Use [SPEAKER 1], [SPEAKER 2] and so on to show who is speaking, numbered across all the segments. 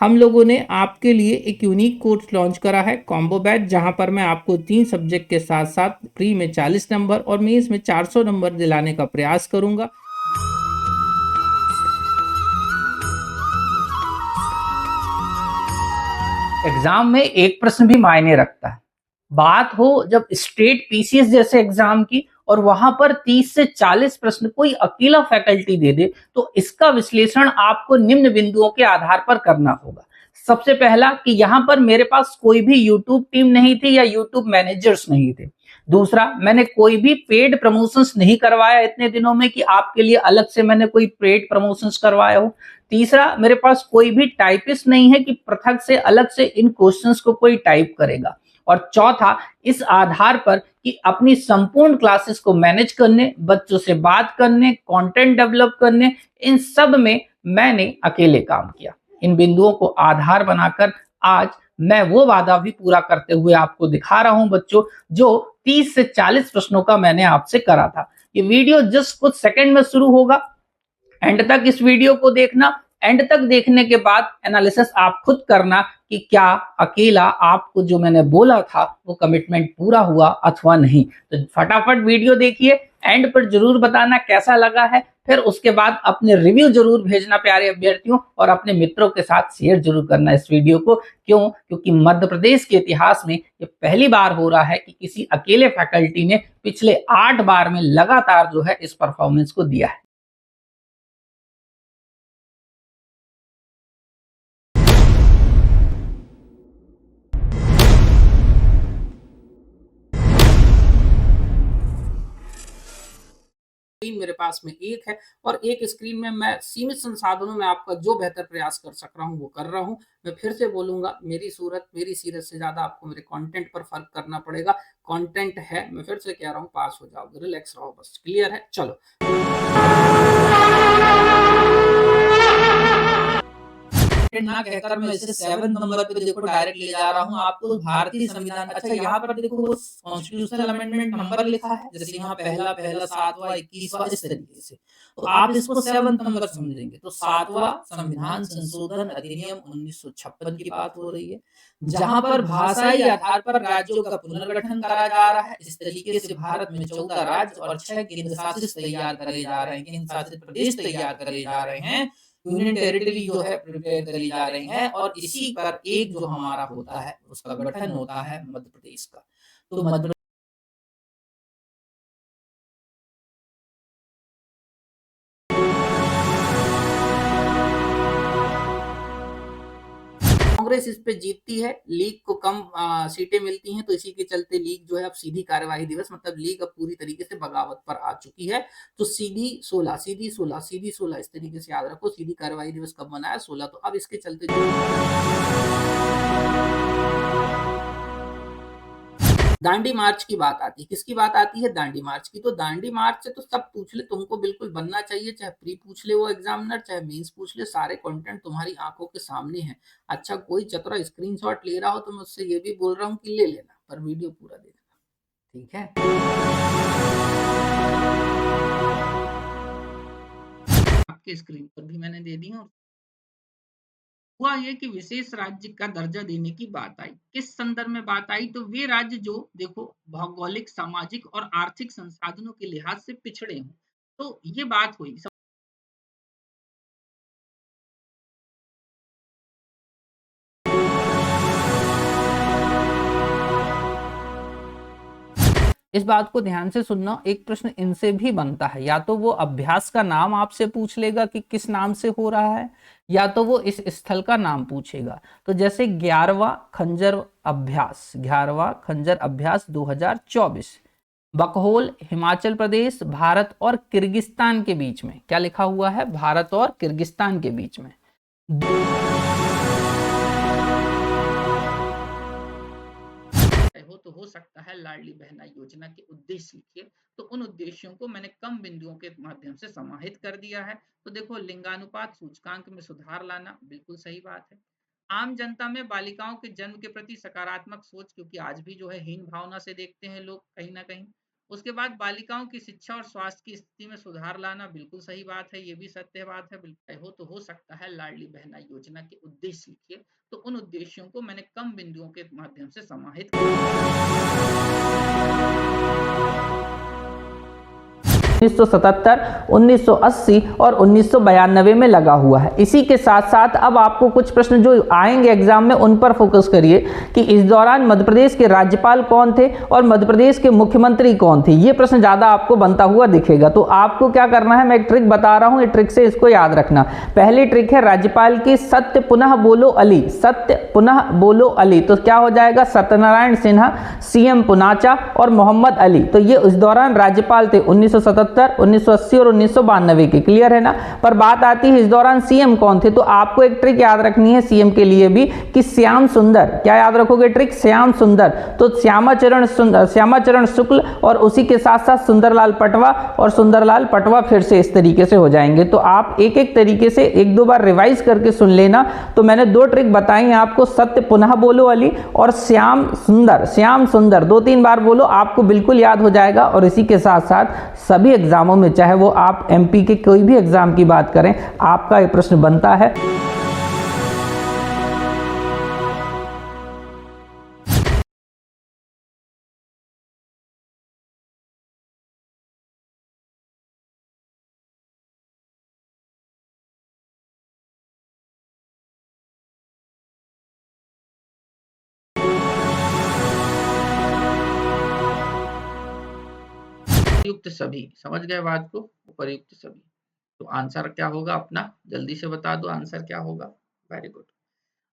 [SPEAKER 1] हम लोगों ने आपके लिए एक यूनिक कोर्स लॉन्च करा है कॉम्बो बैच, जहां पर मैं आपको 3 सब्जेक्ट के साथ साथ प्री में 40 नंबर और मेंस में 400 नंबर दिलाने का प्रयास करूंगा। एग्जाम में एक प्रश्न भी मायने रखता है। बात हो जब स्टेट पीसीएस जैसे एग्जाम की और वहां पर 30 से 40 प्रश्न कोई अकेला फैकल्टी दे दे, तो इसका विश्लेषण आपको निम्न बिंदुओं के आधार पर करना होगा। सबसे पहला कि यहां पर मेरे पास कोई भी यूट्यूब टीम नहीं थी या यूट्यूब मैनेजर्स नहीं थे। दूसरा, मैंने कोई भी पेड प्रमोशंस नहीं करवाया इतने दिनों में कि आपके लिए अलग से मैंने कोई पेड प्रमोशंस करवाया हो। तीसरा, मेरे पास कोई भी टाइपिस्ट नहीं है कि पृथक से अलग से इन क्वेश्चंस को कोई टाइप करेगा। और चौथा, इस आधार पर कि अपनी संपूर्ण क्लासेस को मैनेज करने, बच्चों से बात करने, कंटेंट डेवलप करने, इन सब में मैंने अकेले काम किया। इन बिंदुओं को आधार बनाकर आज मैं वो वादा भी पूरा करते हुए आपको दिखा रहा हूं बच्चों, जो 30 से 40 प्रश्नों का मैंने आपसे करा था। ये वीडियो जस्ट कुछ सेकंड में शुरू होगा, एंड तक इस वीडियो को देखना। एंड तक देखने के बाद एनालिसिस आप खुद करना कि क्या अकेला आपको जो मैंने बोला था वो कमिटमेंट पूरा हुआ अथवा नहीं। तो फटाफट वीडियो देखिए, एंड पर जरूर बताना कैसा लगा है, फिर उसके बाद अपने रिव्यू जरूर भेजना प्यारे अभ्यर्थियों, और अपने मित्रों के साथ शेयर जरूर करना इस वीडियो को। क्यों? क्योंकि मध्य प्रदेश के इतिहास में ये पहली बार हो रहा है कि किसी अकेले फैकल्टी ने पिछले 8 बार में लगातार जो है इस परफॉर्मेंस को दिया है। स्क्रीन मेरे पास में एक है, और एक स्क्रीन में मैं सीमित संसाधनों में आपका जो बेहतर प्रयास कर सक रहा हूँ वो कर रहा हूँ। मैं फिर से बोलूंगा, मेरी सूरत मेरी सीरत से ज्यादा आपको मेरे कंटेंट पर फर्क करना पड़ेगा। कंटेंट है, मैं फिर से कह रहा हूँ, पास हो जाओगे, रिलैक्स रहो बस। क्लियर है? चलो। ना कहकर मैं इसे 7 नंबर पे देखो डायरेक्ट ले जा रहा हूँ आपको। भारतीय संविधान, अच्छा यहाँ पर देखो कॉन्स्टिट्यूशनल अमेंडमेंट नंबर लिखा है, जैसे यहाँ पहला पहला 7वां 21वां इस तरीके से, तो आप इसको 7 नंबर समझेंगे। तो 7वां संविधान संशोधन अधिनियम 1956 की बात हो रही है, जहां पर भाषाई आधार पर राज्यों का पुनर्गठन करा जा रहा है। इस तरीके से भारत में 14 राज्य और 6 केंद्र शासित तैयार करे जा रहे हैं, केंद्र शासित प्रदेश तैयार करे जा रहे हैं, यूनियन टेरिटरी जो है प्रिपेयर करी जा रही है, और इसी पर एक जो हमारा होता है उसका गठन होता है मध्य प्रदेश का। तो मध्य कांग्रेस इस पे जीतती है, लीग को कम सीटें मिलती हैं, तो इसी के चलते लीग जो है अब सीधी कार्यवाही दिवस, मतलब लीग अब पूरी तरीके से बगावत पर आ चुकी है। तो सीधी 16, सीधी 16, सीधी 16, इस तरीके से याद रखो। सीधी कार्यवाही दिवस कब मनाया? 16। तो अब इसके चलते दांडी मार्च की बात आती है। किसकी बात आती है? दांडी मार्च की। तो दांडी मार्च से तो सब पूछ ले, तुमको बिल्कुल बनना चाहिए, चाहे प्री पूछ ले वो एग्जामिनर, चाहे मेंस पूछ ले, सारे कंटेंट तुम्हारी आंखों के सामने है। अच्छा, कोई चतुरा स्क्रीनशॉट ले रहा हो तो मैं उससे ये भी बोल रहा हूँ कि ले लेना, पर वीडियो पूरा देखना। ठीक है? आपके स्क्रीन पर भी मैंने दे दी। हुआ ये कि विशेष राज्य का दर्जा देने की बात आई। किस संदर्भ में बात आई? तो वे राज्य जो देखो भौगोलिक, सामाजिक और आर्थिक संसाधनों के लिहाज से पिछड़े हों, तो ये बात हुई। इस बात को ध्यान से सुनना, एक प्रश्न इनसे भी बनता है, या तो वो अभ्यास का नाम आपसे पूछ लेगा कि किस नाम से हो रहा है, या तो वो इस स्थल का नाम पूछेगा। तो जैसे 11वां खंजर अभ्यास, 11वां खंजर अभ्यास 2024, बकहोल, हिमाचल प्रदेश, भारत और किर्गिस्तान के बीच में। क्या लिखा हुआ है? भारत और किर्गिस्तान के बीच में। हो तो हो सकता है लाडली बहना योजना के उद्देश्य लिखिए, तो उन उद्देश्यों को मैंने कम बिंदुओं के माध्यम से समाहित कर दिया है। तो देखो, लिंगानुपात सूचकांक में सुधार लाना, बिल्कुल सही बात है। आम जनता में बालिकाओं के जन्म के प्रति सकारात्मक सोच, क्योंकि आज भी जो है हीन भावना से देखते हैं लोग कहीं ना कहीं। उसके बाद बालिकाओं की शिक्षा और स्वास्थ्य की स्थिति में सुधार लाना, बिल्कुल सही बात है, ये भी सत्य बात है। बिल्कुल हो तो हो सकता है लाडली बहना योजना के उद्देश्य लिखिए, तो उन उद्देश्यों को मैंने कम बिंदुओं के माध्यम से समाहित किया। 1977, 1980 और 1992 में लगा हुआ है। इसी के साथ साथ अब आपको कुछ प्रश्न जो आएंगे एग्जाम में उन पर फोकस करिए कि इस दौरान मध्य प्रदेश के राज्यपाल कौन थे और मध्य प्रदेश के मुख्यमंत्री कौन थे। ये प्रश्न ज्यादा आपको बनता हुआ दिखेगा, तो आपको क्या करना है, मैं एक ट्रिक बता रहा हूं, ये ट्रिक से इसको याद रखना। पहली ट्रिक है राज्यपाल की सत्य पुनः बोलो अली, सत्य पुनः बोलो अली, तो क्या हो जाएगा, सत्यनारायण सिन्हा, सीएम पुनाचा और मोहम्मद अली। तो ये उस दौरान राज्यपाल थे 1977, 1980 और 1992 के। क्लियर है ना। पर बात आती है इस दौरान सीएम कौन थे, तो आपको एक ट्रिक याद रखनी है सीएम के लिए भी कि श्याम सुंदर। क्या याद रखोगे ट्रिक, श्याम सुंदर। तो श्यामाचरण शुक्ल और उसी के साथ साथ सुंदरलाल पटवा, और सुंदरलाल पटवा फिर से इस तरीके से हो जाएंगे। तो आप एक एक तरीके से एक दो बार रिवाइज करके सुन लेना। तो मैंने दो ट्रिक बताई आपको, सत्य पुनः बोलो अली और श्याम सुंदर। श्याम सुंदर 2-3 बार बोलो, आपको बिल्कुल याद हो जाएगा। और इसी के साथ साथ सभी एग्जामों में, चाहे वो आप एमपी के कोई भी एग्जाम की बात करें, आपका ये प्रश्न बनता है। उपयुक्त सभी, समझ गए बात को, उपयुक्त सभी। तो आंसर क्या होगा अपना, जल्दी से बता दो आंसर क्या होगा। Very good.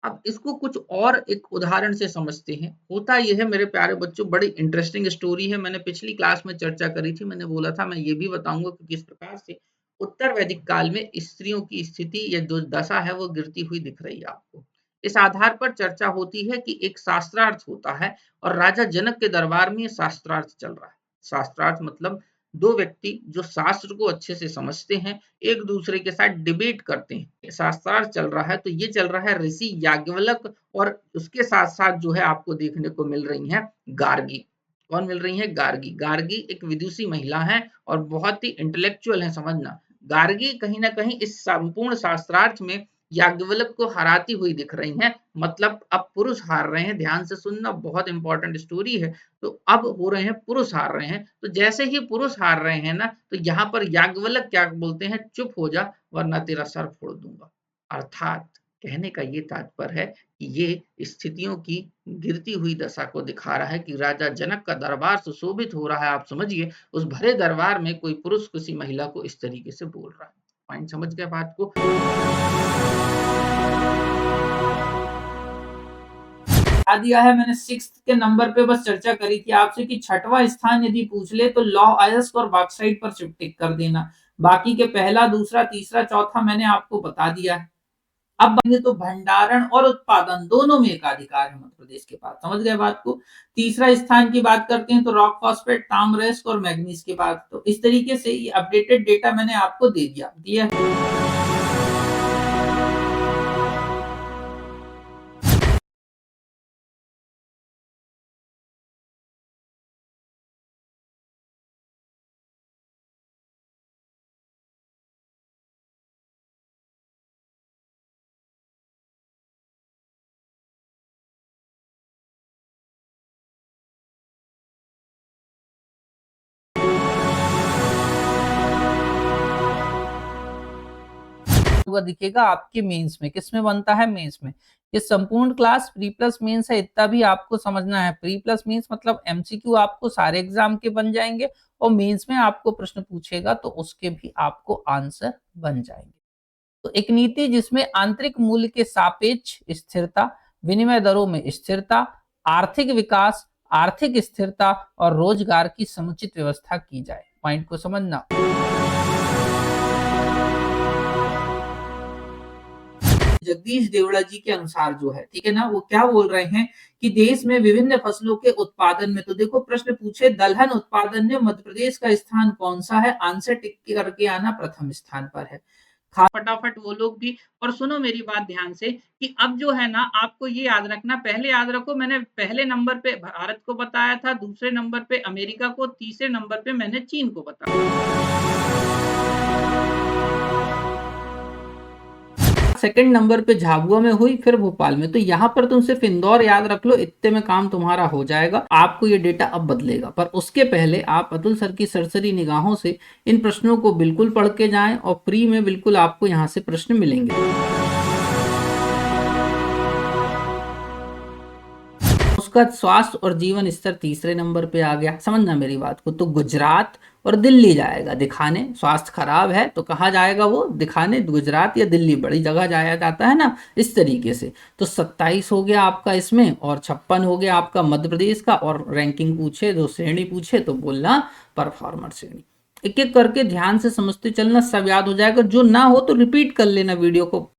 [SPEAKER 1] अब इसको कुछ और एक उदाहरण से समझते हैं। होता यह है मेरे प्यारे बच्चों, बड़ी इंटरेस्टिंग स्टोरी है, मैंने पिछली क्लास में चर्चा करी थी। मैंने बोला था मैं ये भी बताऊंगा कि किस प्रकार से उत्तर वैदिक काल में स्त्रियों की स्थिति या जो दशा है वो गिरती हुई दिख रही है आपको। इस आधार पर चर्चा होती है कि एक शास्त्रार्थ होता है और राजा जनक के दरबार में शास्त्रार्थ चल रहा है। शास्त्रार्थ मतलब दो व्यक्ति जो शास्त्र को अच्छे से समझते हैं, एक दूसरे के साथ डिबेट करते हैं। शास्त्रार्थ चल रहा है, तो ये चल रहा है ऋषि याज्ञवल्क्य और उसके साथ साथ जो है आपको देखने को मिल रही है गार्गी। कौन मिल रही है, गार्गी। गार्गी एक विदुषी महिला है और बहुत ही इंटेलेक्चुअल है, समझना। गार्गी कहीं ना कहीं इस संपूर्ण शास्त्रार्थ में याज्ञवल्क्य को हराती हुई दिख रही हैं। मतलब अब पुरुष हार रहे हैं, ध्यान से सुनना, बहुत इंपॉर्टेंट स्टोरी है। तो अब हो रहे हैं पुरुष हार रहे हैं, तो जैसे ही पुरुष हार रहे हैं ना, तो यहाँ पर याज्ञवल्क्य क्या बोलते हैं, चुप हो जा वरना तेरा सर फोड़ दूंगा। अर्थात कहने का ये तात्पर्य है कि ये स्थितियों की गिरती हुई दशा को दिखा रहा है कि राजा जनक का दरबार सुशोभित हो रहा है। आप समझिए, उस भरे दरबार में कोई पुरुष किसी महिला को इस तरीके से बोल रहा है। पॉइंट समझ गए बात को। दिया है मैंने 6th के नंबर पे बस चर्चा करी थी आपसे कि छठवां स्थान यदि पूछ ले तो लौह अयस्क और बॉक्साइट पर टिक कर देना। बाकी के पहला, दूसरा, तीसरा, चौथा मैंने आपको बता दिया है। अब बनेंगे तो भंडारण और उत्पादन दोनों में एकाधिकार है मध्य प्रदेश के पास। समझ गए बात को। तीसरा स्थान की बात करते हैं तो रॉक फॉस्फेट, ताम्रस्क और मैग्नीज के बाद। तो इस तरीके से ये अपडेटेड डेटा मैंने आपको दे दिया। हुआ दिखेगा आपके मेंस में। किसमें बनता है, मेंस में। ये संपूर्ण क्लास प्री प्लस मेंस है, इतना भी आपको समझना है। प्री प्लस मेंस मतलब एमसीक्यू आपको सारे एग्जाम के बन जाएंगे और मेंस में आपको प्रश्न पूछेगा तो उसके भी आपको आंसर बन जाएंगे। तो एक नीति जिसमें आंतरिक मूल्य के सापेक्ष स्थिरता, विनिमय दरों में स्थिरता, आर्थिक विकास, आर्थिक स्थिरता और रोजगार की समुचित व्यवस्था की जाए। पॉइंट को समझना। जगदीश देवड़ा जी के अनुसार जो है, ठीक है ना, वो क्या बोल रहे हैं कि देश में विभिन्न फसलों के उत्पादन में, तो देखो प्रश्न पूछे दलहन उत्पादन में मध्य प्रदेश का स्थान कौन सा है, आंसर टिक करके आना, प्रथम स्थान पर है। फटाफट वो लोग भी। और सुनो मेरी बात ध्यान से कि अब जो है ना आपको ये याद रखना, पहले याद रखो मैंने पहले नंबर पे भारत को बताया था, दूसरे नंबर पे अमेरिका को, तीसरे नंबर पे मैंने चीन को बताया। सेकंड नंबर पे झाबुआ में हुई, फिर भोपाल में। तो यहां पर तुम सिर्फ इंदौर याद रख लो, इतने में काम तुम्हारा हो जाएगा। आपको ये डेटा अब बदलेगा, पर उसके पहले आप अतुल सर की सरसरी निगाहों से इन प्रश्नों को बिल्कुल पढ़ के जाएं, और फ्री में बिल्कुल आपको यहां से प्रश्न मिलेंगे। उसका स्वास्थ्य और जीवन स्तर तीसरे नंबर पे आ गया, समझना मेरी बात को। तो गुजरात और दिल्ली जाएगा दिखाने, स्वास्थ्य खराब है तो कहाँ जाएगा वो दिखाने, गुजरात या दिल्ली, बड़ी जगह जाया जाता है ना इस तरीके से। तो 27 हो गया आपका इसमें, और 56 हो गया आपका मध्य प्रदेश का। और रैंकिंग पूछे, जो श्रेणी पूछे तो बोलना परफॉर्मर श्रेणी। एक एक करके ध्यान से समझते चलना, सब याद हो जाएगा। जो ना हो तो रिपीट कर लेना वीडियो को।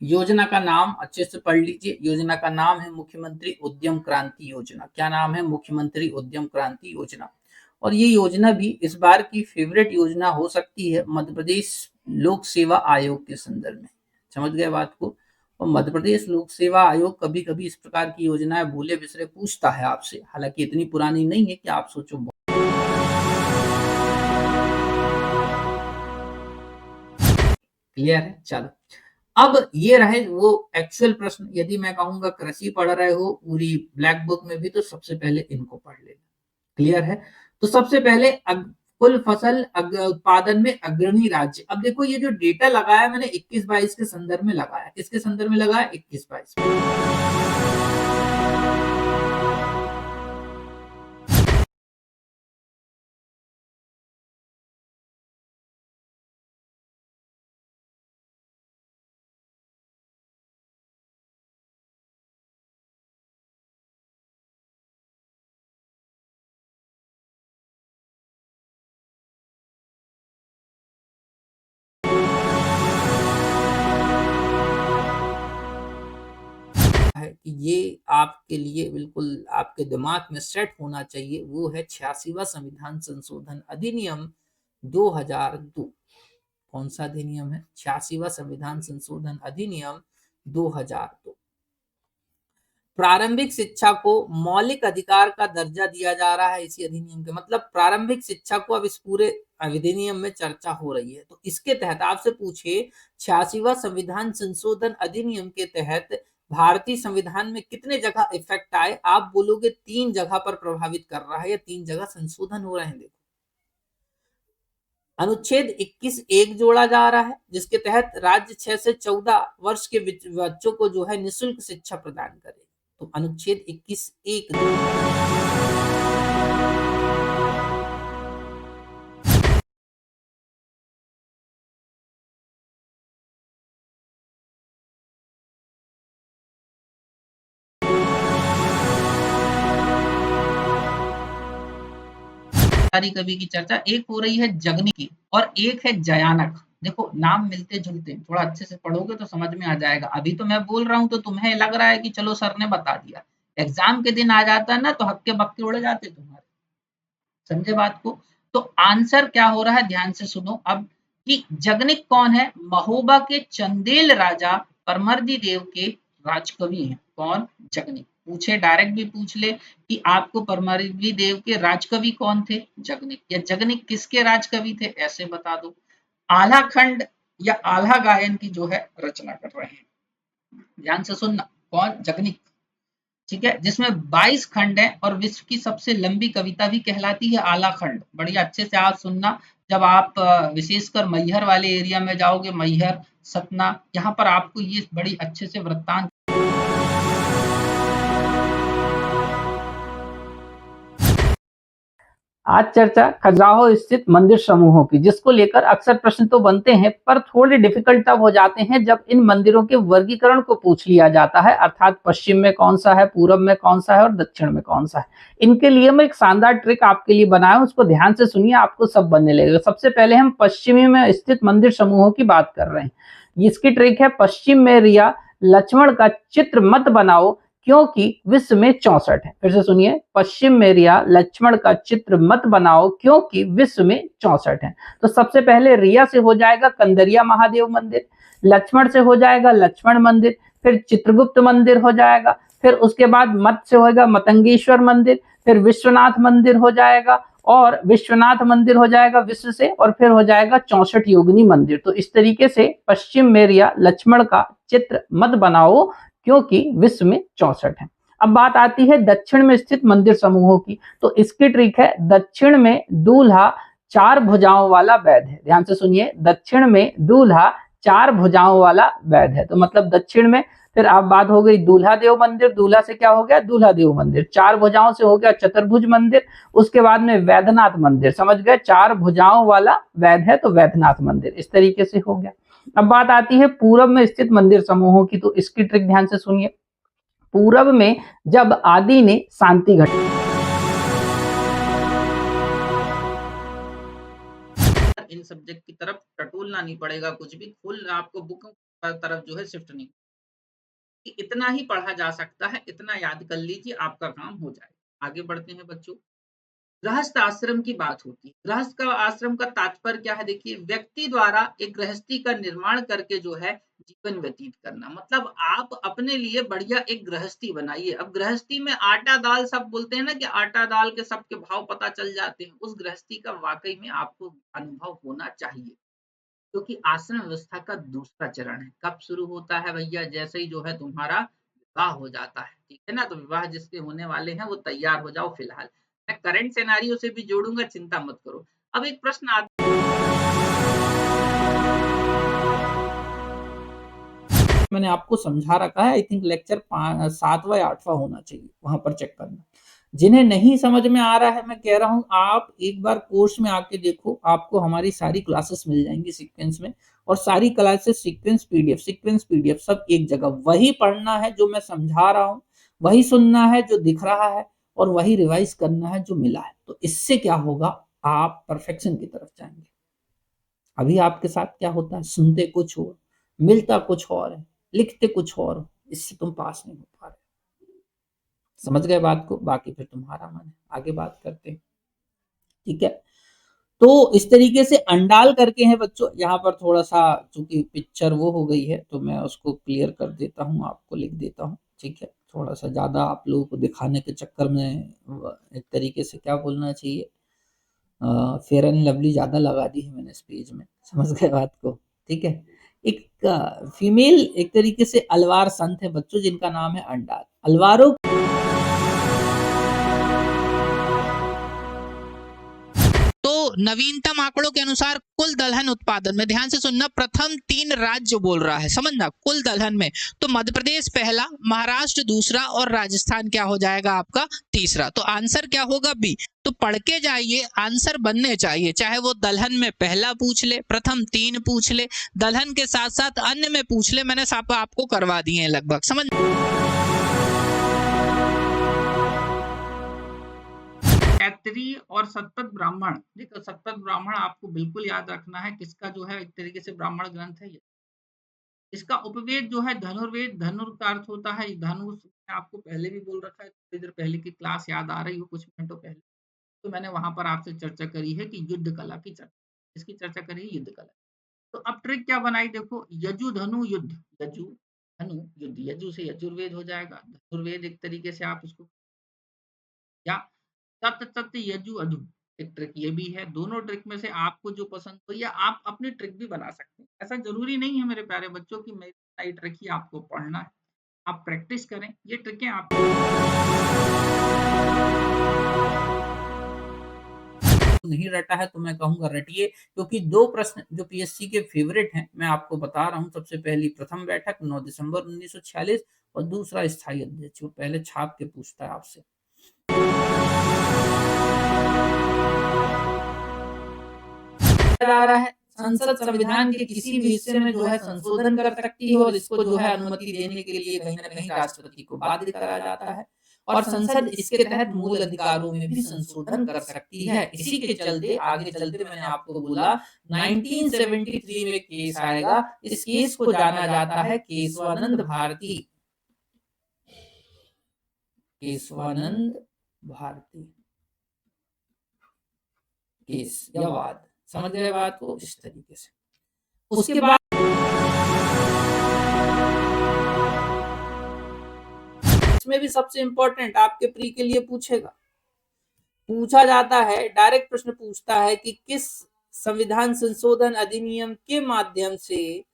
[SPEAKER 1] योजना का नाम अच्छे से पढ़ लीजिए। योजना का नाम है मुख्यमंत्री उद्यम क्रांति योजना। क्या नाम है? मुख्यमंत्री उद्यम क्रांति योजना। और ये योजना भी इस बार की फेवरेट योजना हो सकती है मध्य प्रदेश लोक सेवा आयोग के संदर्भ में। समझ गए बात को? और मध्य प्रदेश लोक सेवा आयोग कभी कभी इस प्रकार की योजनाएं भूले बिसरे पूछता है आपसे, हालांकि इतनी पुरानी नहीं है कि आप सोचो। क्लियर है? चलो, अब ये रहे वो एक्चुअल प्रश्न। यदि मैं कहूंगा कृषि पढ़ रहे हो पूरी ब्लैक बुक में भी, तो सबसे पहले इनको पढ़ लेना। क्लियर है? तो सबसे पहले कुल फसल उत्पादन में अग्रणी राज्य। अब देखो ये जो डेटा लगाया मैंने 21-22 के संदर्भ में लगाया। किसके संदर्भ में लगाया? 21-22। है कि ये आपके लिए बिल्कुल आपके दिमाग में सेट होना चाहिए, वो है 86वां संविधान संशोधन अधिनियम 2002। कौन सा अधिनियम है? 86वां संविधान संशोधन अधिनियम 2002। प्रारंभिक शिक्षा को मौलिक अधिकार का दर्जा दिया जा रहा है इसी अधिनियम के। मतलब प्रारंभिक शिक्षा को अब इस पूरे अधिनियम में चर्चा हो रही है। तो इसके तहत आपसे पूछे 86वां संविधान संशोधन अधिनियम के तहत भारतीय संविधान में कितने जगह इफेक्ट आए? आप बोलोगे 3 जगह पर प्रभावित कर रहा है, या 3 जगह संशोधन हो रहे हैं। देखो, अनुच्छेद 21 एक जोड़ा जा रहा है, जिसके तहत राज्य 6 से 14 वर्ष के बच्चों को जो है निःशुल्क शिक्षा प्रदान करे। तो अनुच्छेद 21 एक कवि की चर्चा एक हो रही है जगनी की, और एक है जयानक। देखो नाम मिलते जुलते, थोड़ा अच्छे से पढ़ोगे तो समझ में आ जाएगा। अभी तो मैं बोल रहा हूं तो तुम्हें लग रहा है कि चलो सर ने बता दिया, एग्जाम के दिन आ जाता है ना तो हक्के बक्के उड़ जाते तुम्हारे। समझे बात को? तो आंसर क्या हो रहा है, ध्यान से सुनो अब, कि जगनिक कौन है? महोबा के चंदेल राजा परमर्दी देव के राजकवि हैं। कौन? जगनिक। पूछे, डायरेक्ट भी पूछ ले कि आपको परमर्दी देव के राजकवि कौन थे? जगनिक। या जगनिक किसके राजकवि थे, ऐसे बता दो। आल्हा खंड या आल्हा गायन की जो है रचना कर रहे हैं। ध्यान से सुनना, कौन? जगनिक। ठीक है, जिसमें 22 खंड है, और विश्व की सबसे लंबी कविता भी कहलाती है आला खंड। बड़ी अच्छे से आप सुनना, जब आप विशेषकर मैहर वाले एरिया में जाओगे, मैहर, सतना, यहाँ पर आपको ये बड़ी अच्छे से वृत्तांत। आज चर्चा खजुराहो स्थित मंदिर समूहों की, जिसको लेकर अक्सर प्रश्न तो बनते हैं, पर थोड़े डिफिकल्ट तब हो जाते हैं जब इन मंदिरों के वर्गीकरण को पूछ लिया जाता है, अर्थात पश्चिम में कौन सा है, पूरब में कौन सा है और दक्षिण में कौन सा है। इनके लिए मैं एक शानदार ट्रिक आपके लिए बनाया हूं, उसको ध्यान से सुनिए, आपको सब बनने लगेगा। सबसे पहले हम पश्चिमी में स्थित मंदिर समूहों की बात कर रहे हैं। इसकी ट्रिक है, पश्चिम में रिया लक्ष्मण का चित्र मत बनाओ, क्योंकि विश्व में 64 है। फिर से सुनिए, पश्चिम में रिया लक्ष्मण का चित्र मत बनाओ क्योंकि विश्व में 64 है। तो सबसे पहले रिया से हो जाएगा कंदरिया महादेव मंदिर, लक्ष्मण से हो जाएगा लक्ष्मण मंदिर, फिर चित्रगुप्त मंदिर हो जाएगा, फिर उसके बाद मत से होगा मतंगेश्वर मंदिर, फिर विश्वनाथ मंदिर हो जाएगा, और विश्वनाथ मंदिर हो जाएगा विश्व से, और फिर हो जाएगा 64 योगिनी मंदिर। तो इस तरीके से पश्चिम में रिया लक्ष्मण का चित्र मत बनाओ क्योंकि विश्व में 64 है। अब बात आती है दक्षिण में स्थित मंदिर समूहों की। तो इसकी ट्रिक है, दक्षिण में दूल्हा 4 भुजाओं वाला वैद है। ध्यान से सुनिए, दक्षिण में दूल्हा 4 भुजाओं वाला वैद है। तो मतलब दक्षिण में, फिर अब बात हो गई दूल्हा देव मंदिर, दूल्हा से क्या हो गया दूल्हा देव मंदिर, 4 भुजाओं से हो गया चतुर्भुज मंदिर, उसके बाद में वैद्यनाथ मंदिर, समझ गए, 4 भुजाओं वाला वैद है तो वैद्यनाथ मंदिर, इस तरीके से हो गया। अब बात आती है पूरब में स्थित मंदिर समूहों की। तो इसकी ट्रिक ध्यान से सुनिए, पूरब में जब आदि ने शांति घटी,
[SPEAKER 2] इन सब्जेक्ट की तरफ टटोलना नहीं पड़ेगा, कुछ भी फुल आपको बुक तरफ जो है शिफ्ट नहीं, इतना ही पढ़ा जा सकता है, इतना याद कर लीजिए, आपका काम हो जाए। आगे बढ़ते हैं बच्चों, गृहस्थ आश्रम की बात होती है। गृहस्थ का आश्रम का तात्पर्य क्या है? देखिए, व्यक्ति द्वारा एक गृहस्थी का निर्माण करके जो है जीवन व्यतीत करना, मतलब आप अपने लिए बढ़िया एक गृहस्थी बनाइए। अब गृहस्थी में आटा दाल सब बोलते हैं ना, कि आटा दाल के सबके भाव पता चल जाते हैं, उस गृहस्थी का वाकई में आपको अनुभव होना चाहिए, क्योंकि आश्रम व्यवस्था का दूसरा चरण है। कब शुरू होता है भैया? जैसे ही जो है तुम्हारा विवाह हो जाता है, ठीक है ना। तो विवाह जिसके होने वाले हैं वो तैयार हो जाओ फिलहाल। मैं करंट सिनेरियो से भी जोड़ूंगा, चिंता मत करो। अब एक प्रश्न आता
[SPEAKER 1] मैंने आपको समझा रखा है, आई थिंक लेक्चर 7वां या 8वां होना चाहिए, वहां पर चेक करना। जिन्हें नहीं समझ में आ रहा है, मैं कह रहा हूं आप एक बार कोर्स में आके देखो, आपको हमारी सारी क्लासेस मिल जाएंगी सीक्वेंस में, और सारी क्लासेस सीक्वेंस पीडीएफ सब एक जगह। वही पढ़ना है जो मैं समझा रहा हूँ, वही सुनना है जो दिख रहा है, और वही रिवाइज करना है जो मिला है। तो इससे क्या होगा, आप परफेक्शन की तरफ जाएंगे। अभी आपके साथ क्या होता है, सुनते कुछ और, मिलता कुछ और है, लिखते कुछ और, इससे तुम पास नहीं हो पा रहे। समझ गए बात को? बाकी फिर तुम्हारा मन है, आगे बात करते हैं, ठीक है। तो इस तरीके से अंडाल करके है बच्चों, यहाँ पर थोड़ा सा चूंकि पिक्चर वो हो गई है तो मैं उसको क्लियर कर देता हूँ, आपको लिख देता हूँ, ठीक है। थोड़ा सा ज्यादा आप लोगों को दिखाने के चक्कर में एक तरीके से क्या बोलना चाहिए, फेयर एंड लवली ज्यादा लगा दी है मैंने इस पेज में, समझ गए बात को, ठीक है। एक फीमेल एक तरीके से अलवार संत है बच्चों, जिनका नाम है अंडाल। अलवारों
[SPEAKER 3] तो नवीनतम आंकड़ों के अनुसार कुल दलहन उत्पादन में, ध्यान से सुनना, प्रथम 3 राज्य बोल रहा है, समझना, कुल दलहन में तो मध्य प्रदेश पहला, महाराष्ट्र दूसरा, और राजस्थान क्या हो जाएगा आपका तीसरा। तो आंसर क्या होगा? बी। तो पढ़ के जाइए, आंसर बनने चाहिए, चाहे वो दलहन में पहला पूछ ले, प्रथम 3 पूछ ले, दलहन के साथ साथ अन्य में पूछ ले, मैंने आपको करवा दिए हैं लगभग, समझ।
[SPEAKER 2] क्षत्रिय और सतपथ ब्राह्मण। देखो, सतपथ ब्राह्मण आपको बिल्कुल याद रखना है, किसका जो है एक तरीके से ब्राह्मण ग्रंथ है ये। इसका उपवेद जो है धनुर्वेद, धनुर का अर्थ होता है धनुष। आपको पहले भी बोल रखा है, थोड़ी देर पहले की क्लास याद आ रही हो कुछ मिनटों पहले, तो मैंने वहां पर आपसे चर्चा करी है कि युद्ध कला की चर्चा, इसकी चर्चा करी है, युद्ध कला। तो अब ट्रिक क्या बनाई, देखो, यजु धनु युद्ध, यजु धनु युद्ध, यजु से यजुर्वेद हो जाएगा, धनुर्वेद एक तरीके से आप उसको, या तत् तत् यजु अधु, एक ट्रिक ये भी है। दोनों ट्रिक में से आपको जो पसंद हो, या आप अपनी ट्रिक भी बना सकते हैं। ऐसा जरूरी नहीं है मेरे प्यारे बच्चों की मेरी नई ट्रिक ही आपको पढ़ना है, आप प्रैक्टिस करें, ये ट्रिकें आप
[SPEAKER 1] नहीं रटा है तो मैं कहूंगा रटिए, क्योंकि 2 प्रश्न जो पीएससी के फेवरेट हैं मैं आपको बता रहा हूं। सबसे पहली प्रथम बैठक 9 दिसंबर 1946, और दूसरा स्थायी अध्यक्ष, वो पहले छाप के पूछता है आपसे। जा रहा है, संसद संविधान के किसी भी हिस्से में जो है संशोधन कर सकती है, और इसको जो है अनुमति देने के लिए कहीं ना कहीं राष्ट्रपति को बाध्य करा जाता है, और संसद इसके तहत मूल अधिकारों में भी संशोधन कर सकती है। इसी के चलते आगे चलते मैंने आपको बोला 1973 में केस आएगा। इस केस को जाना जाता है केशवानंद भारती केशवानंद भारती केस या वाद, समझ गए बात को इस तरीके से। उसके बाद इसमें भी सबसे इंपॉर्टेंट आपके प्री के लिए पूछा जाता है, डायरेक्ट प्रश्न पूछता है कि किस संविधान संशोधन अधिनियम के माध्यम से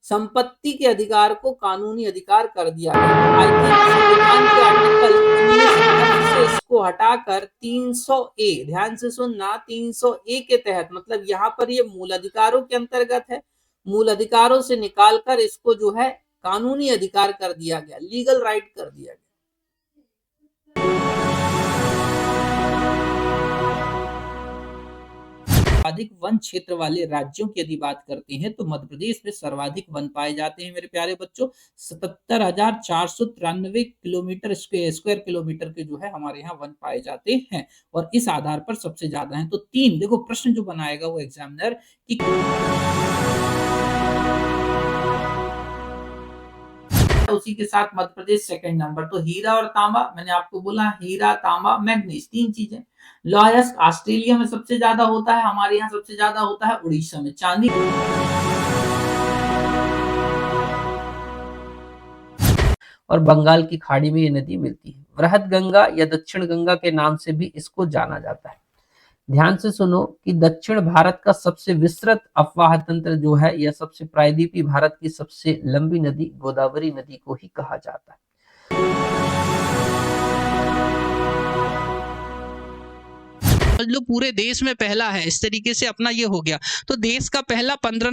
[SPEAKER 1] संपत्ति के अधिकार को कानूनी अधिकार कर दिया गया। आई थिंक संविधान के आर्टिकल 19 से इसको हटाकर 300A, ध्यान से सुनना, 300A के तहत, मतलब यहाँ पर ये मूल अधिकारों के अंतर्गत है, मूल अधिकारों से निकालकर इसको जो है कानूनी अधिकार कर दिया गया, लीगल राइट कर दिया गया। सर्वाधिक वन क्षेत्र वाले राज्यों की यदि बात करते हैं तो मध्य प्रदेश में सर्वाधिक वन पाए जाते हैं मेरे प्यारे बच्चों। 77,493 किलोमीटर स्क्वायर किलोमीटर के जो है हमारे यहाँ वन पाए जाते हैं, और इस आधार पर सबसे ज्यादा हैं। तो 3 देखो प्रश्न जो बनाएगा वो एग्जामिनर कि उसी के साथ मध्य प्रदेश सेकंड नंबर। तो हीरा और तांबा, मैंने आपको बोला हीरा, तांबा, मैग्नीज, 3 चीजें। लॉयस ऑस्ट्रेलिया में सबसे ज्यादा होता है, हमारे यहाँ सबसे ज्यादा होता है उड़ीसा में। चांदी और बंगाल की खाड़ी में ये नदी मिलती है। बृहद गंगा या दक्षिण गंगा के नाम से भी इसको जाना जाता है। ध्यान से सुनो कि दक्षिण भारत का सबसे विस्तृत अफवाह तंत्र जो है या सबसे प्रायद्वीपीय भारत की सबसे लंबी नदी गोदावरी नदी को ही कहा जाता है।
[SPEAKER 3] लो पूरे देश में पहला है, इस तरीके से अपना ये हो गया। तो देश का पहला 15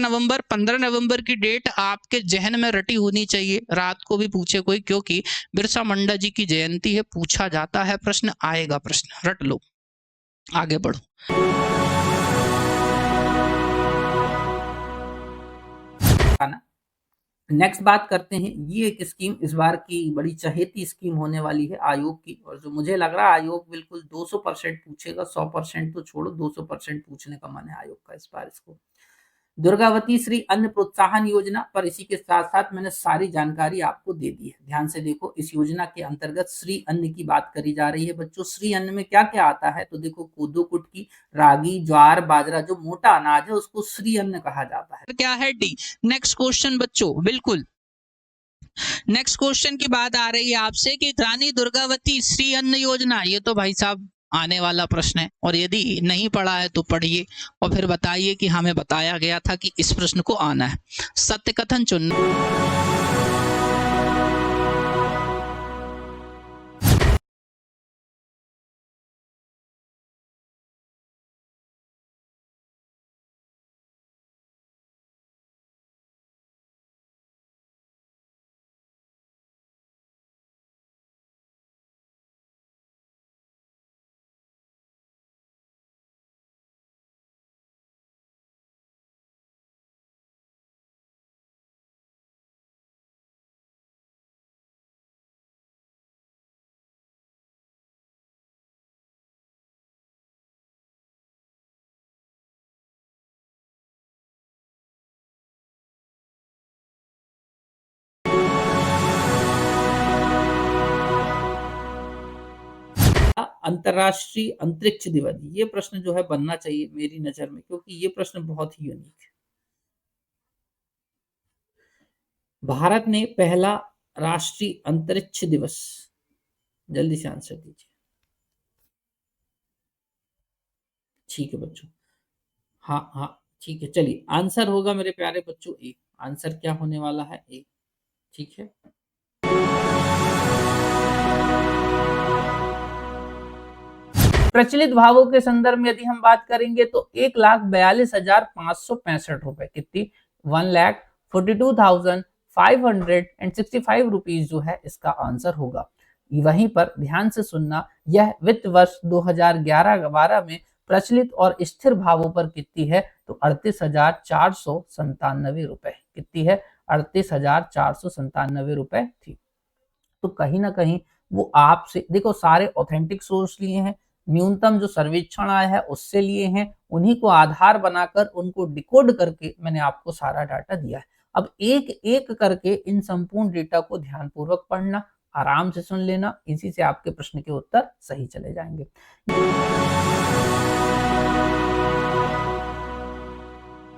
[SPEAKER 3] नवंबर की डेट आपके जहन में रटी होनी चाहिए, रात को भी पूछे कोई, क्योंकि बिरसा मुंडा जी की जयंती है, पूछा जाता है, प्रश्न आएगा, प्रश्न रट लो। आगे बढ़ो।
[SPEAKER 1] नेक्स्ट बात करते हैं, ये एक स्कीम इस बार की बड़ी चहेती स्कीम होने वाली है आयोग की, और जो मुझे लग रहा है आयोग बिल्कुल 200% पूछेगा, 100% तो छोड़ो, 200% पूछने का मन है आयोग का इस बार। इसको दुर्गावती श्री अन्न प्रोत्साहन योजना, पर इसी के साथ साथ मैंने सारी जानकारी आपको दे दी है। ध्यान से देखो, इस योजना के अंतर्गत श्री अन्न की बात करी जा रही है बच्चों। श्री अन्न में क्या क्या आता है, तो देखो कोदो कुटकी, रागी, ज्वार, बाजरा, जो मोटा अनाज है उसको श्री अन्न कहा जाता है।
[SPEAKER 3] क्या है डी। नेक्स्ट क्वेश्चन बच्चों, बिल्कुल नेक्स्ट क्वेश्चन की बात आ रही है आपसे कि रानी दुर्गावती श्री अन्न योजना, ये तो भाई साहब आने वाला प्रश्न है, और यदि नहीं पढ़ा है तो पढ़िए और फिर बताइए कि हमें बताया गया था कि इस प्रश्न को आना है। सत्य कथन चुनना।
[SPEAKER 1] अंतरराष्ट्रीय अंतरिक्ष दिवस, ये प्रश्न जो है बनना चाहिए मेरी नजर में, क्योंकि ये प्रश्न बहुत ही यूनिक है। भारत ने पहला राष्ट्रीय अंतरिक्ष दिवस, जल्दी से आंसर दीजिए। ठीक है बच्चों, हाँ हाँ ठीक है, चलिए आंसर होगा मेरे प्यारे बच्चों ए। आंसर क्या होने वाला है, ए। ठीक है, प्रचलित भावों के संदर्भ में यदि हम बात करेंगे तो 1,42,565 रुपए, कितनी 1,42,565 रुपीज जो है इसका आंसर होगा। वहीं पर ध्यान से सुनना, यह वित्त वर्ष 2011-12 में प्रचलित और स्थिर भावों पर कितनी है, तो 38,497 रुपए, कितनी है 38,497 रुपए थी। तो कहीं ना कहीं वो आपसे, देखो सारे ऑथेंटिक सोर्स लिए हैं, न्यूनतम जो सर्वेक्षण आया है उससे लिए हैं, उन्हीं को आधार बनाकर उनको डिकोड करके मैंने आपको सारा डाटा दिया है। अब एक एक करके इन संपूर्ण डेटा को ध्यानपूर्वक पढ़ना, आराम से सुन लेना, इसी से आपके प्रश्न के उत्तर सही चले जाएंगे।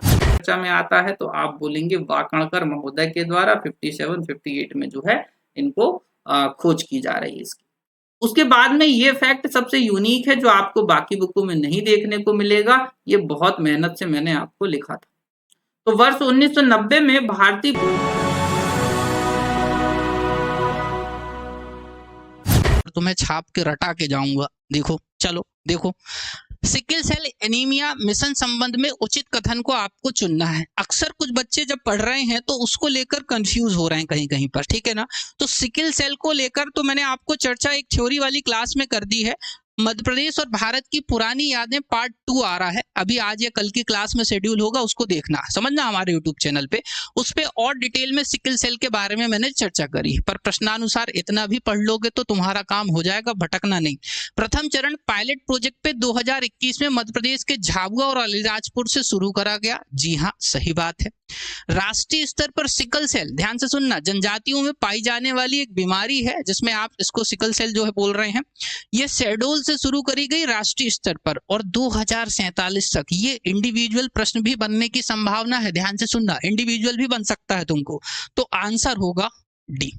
[SPEAKER 2] चर्चा में आता है तो आप बोलेंगे वाकणकर महोदय के द्वारा 57-58 में जो है इनको खोज की जा रही है इसकी। उसके बाद में ये फैक्ट सबसे यूनिक है जो आपको बाकी बुकों में नहीं देखने को मिलेगा, ये बहुत मेहनत से मैंने आपको लिखा था। तो वर्ष 1990 में भारतीय
[SPEAKER 3] तुम्हें छाप के रटा के जाऊंगा। देखो, चलो देखो, सिकल सेल एनीमिया मिशन संबंध में उचित कथन को आपको चुनना है। अक्सर कुछ बच्चे जब पढ़ रहे हैं तो उसको लेकर कंफ्यूज हो रहे हैं कहीं कहीं पर, ठीक है ना। तो सिकल सेल को लेकर तो मैंने आपको चर्चा एक थ्योरी वाली क्लास में कर दी है। मध्य प्रदेश और भारत की पुरानी यादें पार्ट 2 आ रहा है, अभी आज या कल की क्लास में शेड्यूल होगा, उसको देखना, समझना हमारे यूट्यूब चैनल पे। उस पे और डिटेल में सिकल सेल के बारे में मैंने चर्चा करी। पर प्रश्नानुसार इतना भी पढ़ लोगे तो तुम्हारा काम हो जाएगा, भटकना नहीं। प्रथम चरण पायलट प्रोजेक्ट पे 2021 में मध्य प्रदेश के झाबुआ और अलीराजपुर से शुरू करा गया। जी हाँ, सही बात है। राष्ट्रीय स्तर पर सिकल सेल, ध्यान से सुनना, जनजातियों में पाई जाने वाली एक बीमारी है जिसमें आप इसको सिकल सेल जो है बोल रहे हैं। ये शहडोल से शुरू करी गई राष्ट्रीय स्तर पर और 2047 तक ये इंडिविजुअल प्रश्न भी बनने की संभावना है। ध्यान से सुनना, इंडिविजुअल भी बन सकता है तुमको। तो आंसर होगा डी,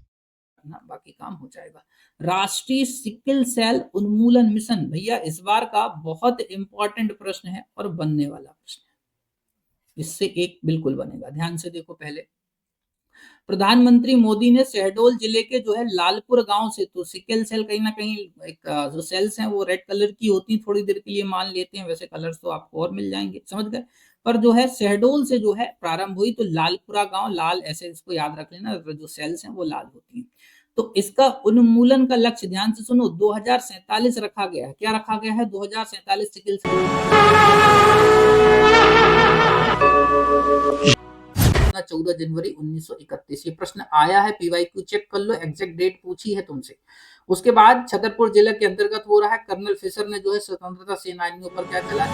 [SPEAKER 1] बाकी काम हो जाएगा। राष्ट्रीय सिकल सेल उन्मूलन मिशन, भैया इस बार का बहुत इंपॉर्टेंट प्रश्न है और बनने वाला प्रश्न है, इससे एक बिल्कुल बनेगा। ध्यान से देखो, पहले प्रधानमंत्री मोदी ने शहडोल जिले के जो है लालपुर गांव से, तो सिकल सेल कहीं ना कहीं एक जो सेल्स हैं वो रेड कलर की होती हैं, थोड़ी देर के लिए मान लेते हैं, वैसे कलर्स तो आपको और मिल जाएंगे, समझ गए। पर जो है शहडोल से जो है प्रारंभ हुई, तो लालपुरा गांव, लाल ऐसे इसको याद रख लेना, जो सेल्स हैं वो लाल होती हैं। तो इसका उन्मूलन का लक्ष्य, ध्यान से सुनो, 2047 रखा गया है। क्या रखा गया है? 2047 सिकल सेल 14 जनवरी 1931। ये प्रश्न आया है, पीवाईक्यू चेक कर लो, एग्जैक्ट डेट पूछी है तुमसे। उसके बाद छतरपुर जिले के अंतर्गत हो रहा है, कर्नल फिशर ने जो है स्वतंत्रता सेनानियों पर क्या चला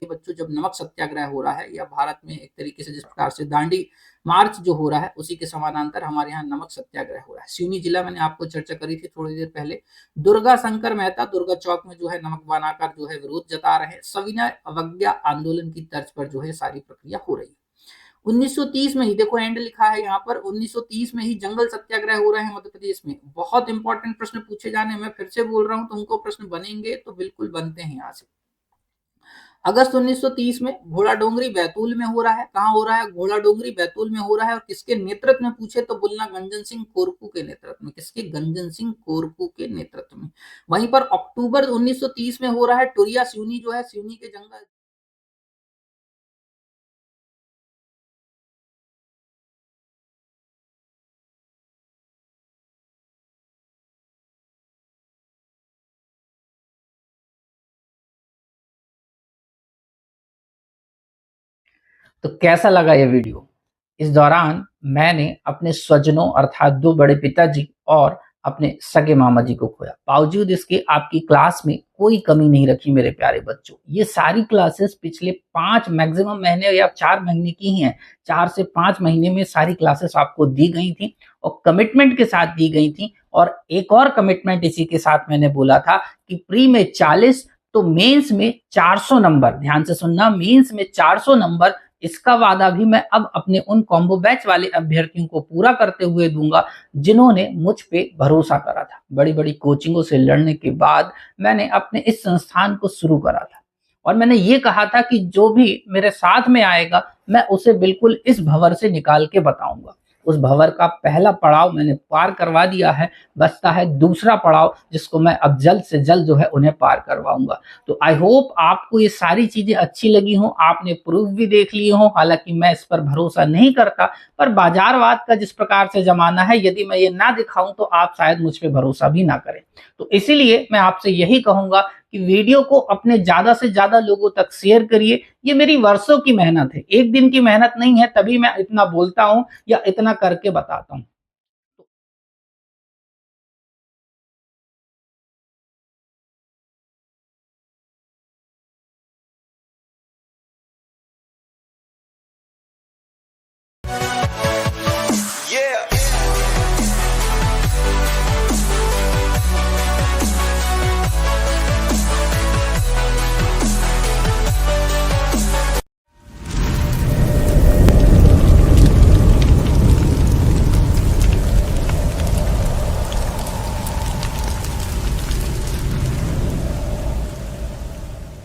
[SPEAKER 1] बच्चों, जब नमक सत्याग्रह हो रहा है, या भारत में एक तरीके से जिस प्रकार से दांडी मार्च जो हो रहा है उसी के समानांतर हमारे यहाँ नमक सत्याग्रह हो रहा है। सिवनी जिला मैंने आपको चर्चा करी थी थोड़ी देर पहले। दुर्गा शंकर मेहता दुर्गा चौक में जो है नमक बनाकर जो है विरोध जता रहे हैं। सविनय अवज्ञा आंदोलन की तर्ज पर जो है सारी प्रक्रिया हो रही है। 1930 में ही देखो, एंड लिखा है यहाँ पर, 1930 में ही जंगल सत्याग्रह हो रहे हैं मध्य प्रदेश में। बहुत इंपॉर्टेंट प्रश्न पूछे जाने, मैं फिर से बोल रहा हूँ, तुमको प्रश्न बनेंगे तो बिल्कुल बनते हैं यहाँ से। अगस्त 1930 में घोड़ा डोंगरी बैतूल में हो रहा है। कहाँ हो रहा है? घोड़ा डोंगरी बैतूल में हो रहा है। और किसके नेतृत्व में पूछे तो बोलना गंजन सिंह कोरकू के नेतृत्व में। किसके? गंजन सिंह कोरकू के नेतृत्व में। वहीं पर अक्टूबर 1930 में हो रहा है टुरिया सिवनी जो है, सिवनी के जंगल। तो कैसा लगा ये वीडियो? इस दौरान मैंने अपने स्वजनों अर्थात 2 बड़े पिताजी और अपने सगे मामा जी को खोया। बावजूद इसके आपकी क्लास में कोई कमी नहीं रखी मेरे प्यारे बच्चों। ये सारी क्लासेस पिछले 5 मैक्सिमम महीने या 4 महीने की ही हैं। 4 से 5 महीने में सारी क्लासेस आपको दी गई थी और कमिटमेंट के साथ दी गई थी। और एक और कमिटमेंट इसी के साथ मैंने बोला था कि प्री में 40 तो मेंस में 400 नंबर। ध्यान से सुनना, मेंस में 400 नंबर, इसका वादा भी मैं अब अपने उन कॉम्बो बैच वाले अभ्यर्थियों को पूरा करते हुए दूंगा जिन्होंने मुझ पे भरोसा करा था। बड़ी बड़ी कोचिंगों से लड़ने के बाद मैंने अपने इस संस्थान को शुरू करा था और मैंने ये कहा था कि जो भी मेरे साथ में आएगा मैं उसे बिल्कुल इस भंवर से निकाल के बताऊंगा। उस भंवर का पहला पड़ाव मैंने पार करवा दिया है, बचता है दूसरा पड़ाव जिसको मैं अब जल्द से जल्द जो है उन्हें पार करवाऊंगा। तो आई होप आपको ये सारी चीजें अच्छी लगी हों, आपने प्रूफ भी देख लिए हों। हालांकि मैं इस पर भरोसा नहीं करता, पर बाजारवाद का जिस प्रकार से जमाना है, यदि मैं ये ना दिखाऊं तो आप शायद मुझ पर भरोसा भी ना करें। तो इसीलिए मैं आपसे यही कहूंगा कि वीडियो को अपने ज्यादा से ज्यादा लोगों तक शेयर करिए। ये मेरी वर्षों की मेहनत है, एक दिन की मेहनत नहीं है, तभी मैं इतना बोलता हूं या इतना करके बताता हूं।